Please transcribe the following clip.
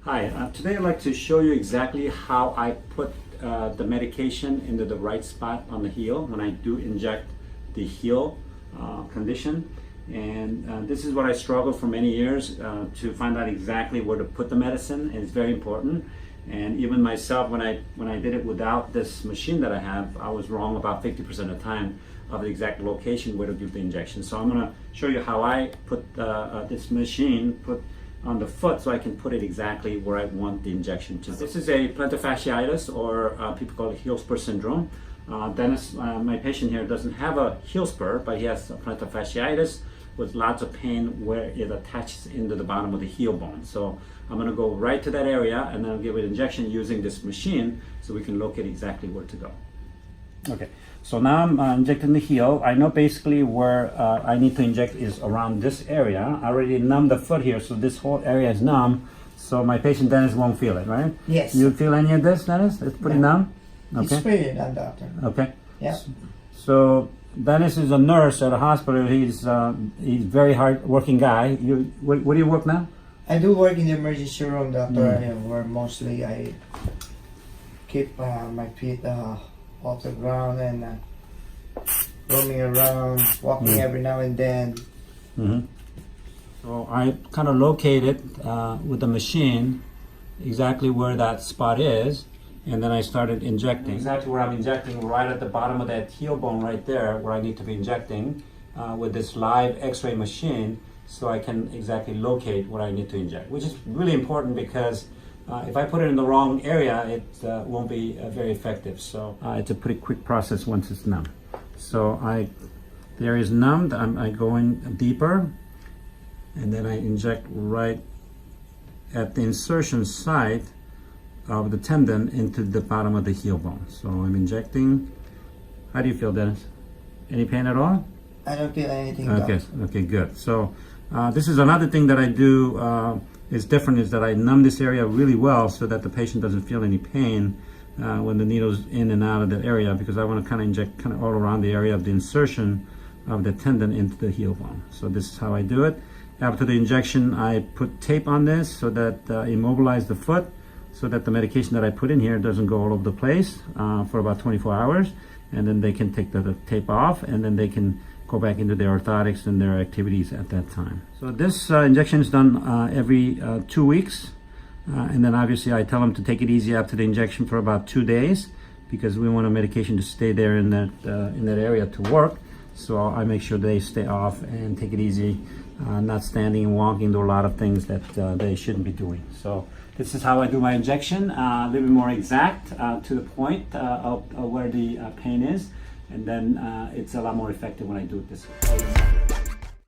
Hi, today I'd like to show you exactly how I put the medication into the right spot on the heel when I do inject the heel condition. And this is what I struggled for many years to find out exactly where to put the medicine. It's very important. And even myself, when I did it without this machine that I have, I was wrong about 50% of the time of the exact location where to give the injection. So I'm going to show you how I put this machine on the foot so I can put it exactly where I want the injection to. This is a plantar fasciitis, or people call it heel spur syndrome. Dennis, my patient here, doesn't have a heel spur, but he has a plantar fasciitis with lots of pain where it attaches into the bottom of the heel bone. So I'm going to go right to that area and then I'll give it an injection using this machine so we can locate exactly where to go. Okay, so now I'm injecting the heel. I know basically where I need to inject is around this area. I already numbed the foot here, so this whole area is numb. So my patient Dennis won't feel it, right? Yes. You feel any of this, Dennis? It's pretty numb? Okay. It's pretty numb, doctor. Okay. Yeah. So Dennis is a nurse at a hospital. He's very hard working guy. Where do you work now? I do work in the emergency room, doctor, where mostly I keep my feet off the ground and roaming around, walking every now and then. So I kind of located with the machine exactly where that spot is, and then I started injecting. Exactly where I'm injecting, right at the bottom of that heel bone right there, where I need to be injecting with this live x-ray machine, so I can exactly locate where I need to inject, which is really important because if I put it in the wrong area, it won't be very effective. So it's a pretty quick process once it's numb. So the area is numbed, I go in deeper, and then I inject right at the insertion site of the tendon into the bottom of the heel bone. So I'm injecting. How do you feel, Dennis? Any pain at all? I don't feel anything. Okay, good. So this is another thing that I do is different, is that I numb this area really well so that the patient doesn't feel any pain when the needle's in and out of that area, because I want to kind of inject kind of all around the area of the insertion of the tendon into the heel bone. So this is how I do it. After the injection, I put tape on this so that immobilize the foot, so that the medication that I put in here doesn't go all over the place for about 24 hours, and then they can take the tape off, and then they can go back into their orthotics and their activities at that time. So this injection is done every 2 weeks, and then obviously I tell them to take it easy after the injection for about 2 days, because we want a medication to stay there in that area to work. So I make sure they stay off and take it easy, not standing and walking, do a lot of things that they shouldn't be doing. So this is how I do my injection, a little bit more exact, to the point of where the pain is, and then it's a lot more effective when I do it this way.